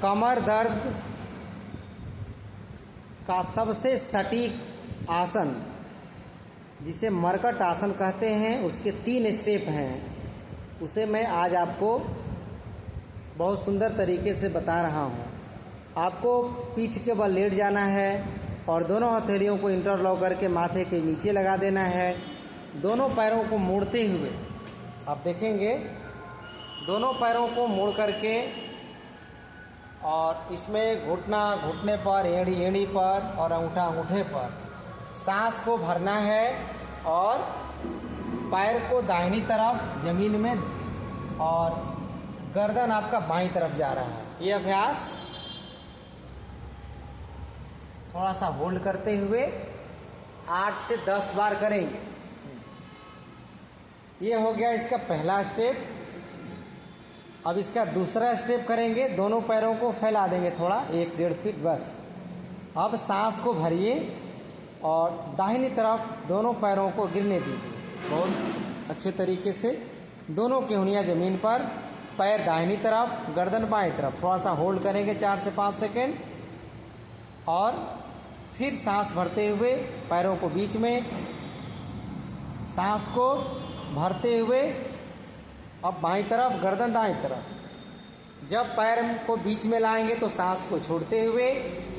कमर दर्द का सबसे सटीक आसन, जिसे मरकट आसन कहते हैं, उसके 3 स्टेप हैं, उसे मैं आज आपको बहुत सुंदर तरीके से बता रहा हूँ। आपको पीठ के बल लेट जाना है और दोनों हथेलियों को इंटरलॉक करके माथे के नीचे लगा देना है। दोनों पैरों को मोड़ते हुए आप देखेंगे, दोनों पैरों को मोड़ करके, और इसमें घुटने पर, एड़ी पर और अंगूठा अंगूठे पर सांस को भरना है और पैर को दाहिनी तरफ जमीन में और गर्दन आपका बाईं तरफ जा रहा है। ये अभ्यास थोड़ा सा होल्ड करते हुए 8 से 10 बार करेंगे। ये हो गया इसका पहला स्टेप। अब इसका दूसरा स्टेप करेंगे, दोनों पैरों को फैला देंगे थोड़ा 1-1.5 फीट बस। अब सांस को भरिए और दाहिनी तरफ दोनों पैरों को गिरने दीजिए बहुत अच्छे तरीके से। दोनों की उंगलियां जमीन पर, पैर दाहिनी तरफ, गर्दन बाईं तरफ। थोड़ा सा होल्ड करेंगे 4 से 5 सेकेंड और फिर सांस भरते हुए पैरों को बीच में, सांस को भरते हुए अब बाईं तरफ, गर्दन दाईं तरफ। जब पैर को बीच में लाएंगे तो सांस को छोड़ते हुए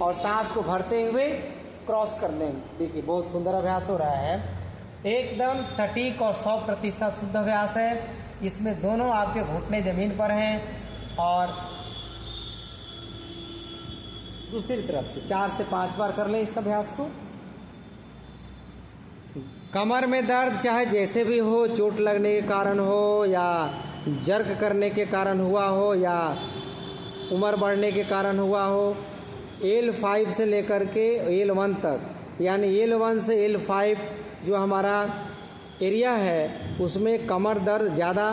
और सांस को भरते हुए क्रॉस कर लेंगे। देखिए बहुत सुंदर अभ्यास हो रहा है, एकदम सटीक और 100% शुद्ध अभ्यास है। इसमें दोनों आपके घुटने जमीन पर हैं और दूसरी तरफ से 4 से 5 बार कर लें इस अभ्यास को। कमर में दर्द चाहे जैसे भी हो, चोट लगने के कारण हो या जर्क करने के कारण हुआ हो या उम्र बढ़ने के कारण हुआ हो, L5 से लेकर के L1 तक, यानी L1 से L5 जो हमारा एरिया है उसमें कमर दर्द ज़्यादा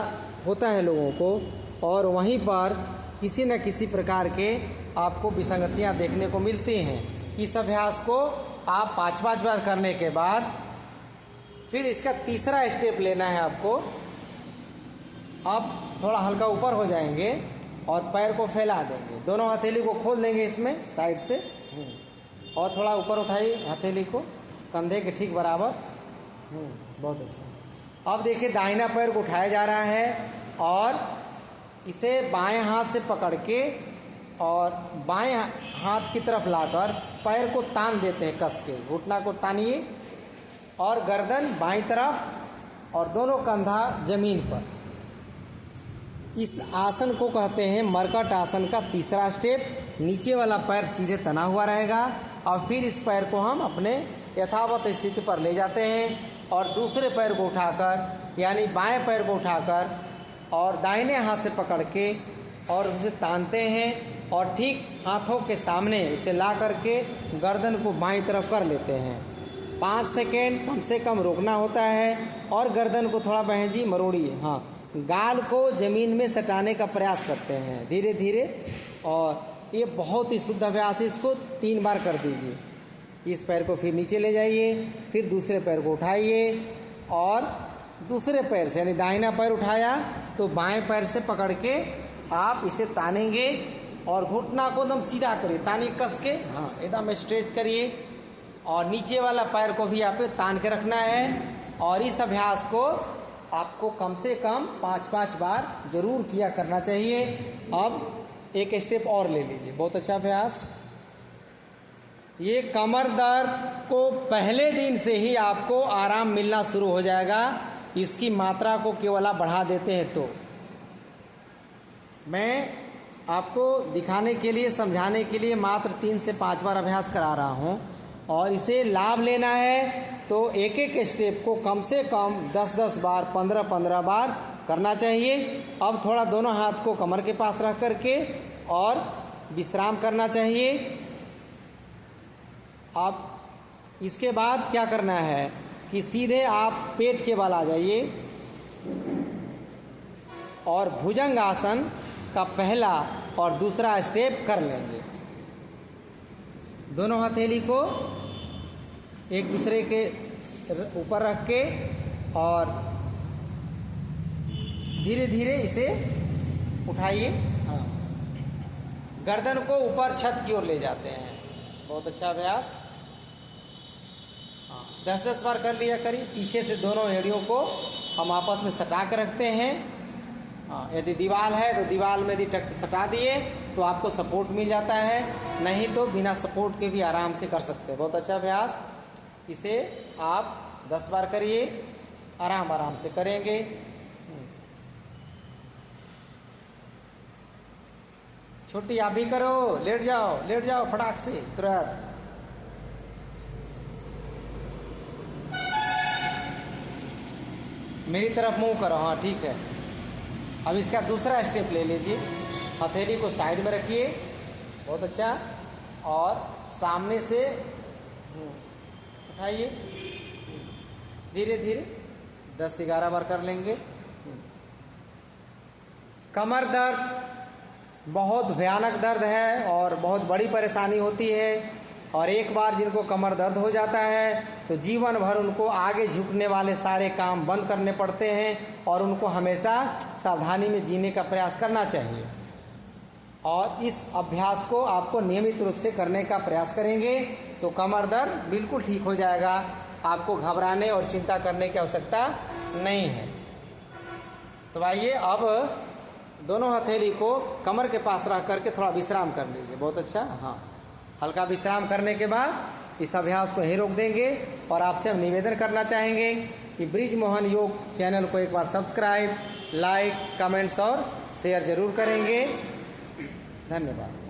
होता है लोगों को, और वहीं पर किसी न किसी प्रकार के आपको विसंगतियां देखने को मिलती हैं। इस अभ्यास को आप 5-5 बार करने के बाद फिर इसका तीसरा स्टेप लेना है आपको। अब थोड़ा हल्का ऊपर हो जाएंगे और पैर को फैला देंगे, दोनों हथेली को खोल देंगे इसमें साइड से, और थोड़ा ऊपर उठाइए हथेली को कंधे के ठीक बराबर। बहुत अच्छा। अब देखिए दाहिना पैर को उठाया जा रहा है और इसे बाएं हाथ से पकड़ के और बाएं हाथ की तरफ लाकर पैर को तान देते हैं कस के। घुटना को तानिए और गर्दन बाईं तरफ और दोनों कंधा जमीन पर। इस आसन को कहते हैं मरकट आसन का तीसरा स्टेप। नीचे वाला पैर सीधे तना हुआ रहेगा और फिर इस पैर को हम अपने यथावत स्थिति पर ले जाते हैं और दूसरे पैर को उठाकर, यानी बाएं पैर को उठाकर और दाहिने हाथ से पकड़ के और उसे तानते हैं और ठीक हाथों के सामने उसे ला करके गर्दन को बाईं तरफ कर लेते हैं। 5 सेकेंड कम से कम रोकना होता है और गर्दन को थोड़ा बहन जी मरोड़िए। हाँ, गाल को ज़मीन में सटाने का प्रयास करते हैं धीरे धीरे, और ये बहुत ही शुद्ध अभ्यास है। इसको 3 बार कर दीजिए। इस पैर को फिर नीचे ले जाइए, फिर दूसरे पैर को उठाइए और दूसरे पैर से, यानी दाहिना पैर उठाया तो बाएं पैर से पकड़ के आप इसे तानेंगे और घुटना को एकदम सीधा करिए, तानिए कस के, हाँ एकदम स्ट्रेच करिए, और नीचे वाला पैर को भी आप तान के रखना है। और इस अभ्यास को आपको कम से कम 5-5 बार जरूर किया करना चाहिए। अब एक स्टेप और ले लीजिए, बहुत अच्छा अभ्यास। ये कमर दर्द को पहले दिन से ही आपको आराम मिलना शुरू हो जाएगा, इसकी मात्रा को केवल आप बढ़ा देते हैं तो। मैं आपको दिखाने के लिए, समझाने के लिए मात्र 3 से 5 बार अभ्यास करा रहा हूँ, और इसे लाभ लेना है तो एक एक स्टेप को कम से कम 10-10 बार, 15-15 बार करना चाहिए। अब थोड़ा दोनों हाथ को कमर के पास रख करके और विश्राम करना चाहिए। अब इसके बाद क्या करना है कि सीधे आप पेट के बल आ जाइए और भुजंग आसन का पहला और दूसरा स्टेप कर लेंगे। दोनों हथेली को एक दूसरे के ऊपर रख के और धीरे धीरे इसे उठाइए। हाँ, गर्दन को ऊपर छत की ओर ले जाते हैं। बहुत अच्छा अभ्यास। 10-10 बार कर लिया करिए। पीछे से दोनों एड़ियों को हम आपस में सटा कर रखते हैं। यदि दीवार है तो दीवार में यदि सटा दिए तो आपको सपोर्ट मिल जाता है, नहीं तो बिना सपोर्ट के भी आराम से कर सकते हैं। बहुत अच्छा अभ्यास। इसे आप 10 बार करिए, आराम आराम से करेंगे। छोटी आप भी करो, लेट जाओ फटाक से तुरंत। मेरी तरफ मुंह करो। हाँ ठीक है। अब इसका दूसरा स्टेप ले लीजिए। हथेली को साइड में रखिए। बहुत अच्छा। और सामने से उठाइए, धीरे धीरे 10-11 बार कर लेंगे। कमर दर्द बहुत भयानक दर्द है और बहुत बड़ी परेशानी होती है, और एक बार जिनको कमर दर्द हो जाता है तो जीवन भर उनको आगे झुकने वाले सारे काम बंद करने पड़ते हैं, और उनको हमेशा सावधानी में जीने का प्रयास करना चाहिए। और इस अभ्यास को आपको नियमित रूप से करने का प्रयास करेंगे तो कमर दर्द बिल्कुल ठीक हो जाएगा। आपको घबराने और चिंता करने की आवश्यकता नहीं है। तो आइए अब दोनों हथेली को कमर के पास रख करके थोड़ा विश्राम कर लीजिए। बहुत अच्छा। हाँ, हल्का विश्राम करने के बाद इस अभ्यास को यहीं रोक देंगे, और आपसे हम निवेदन करना चाहेंगे कि ब्रिज मोहन योग चैनल को एक बार सब्सक्राइब, लाइक, कमेंट्स और शेयर जरूर करेंगे। धन्यवाद।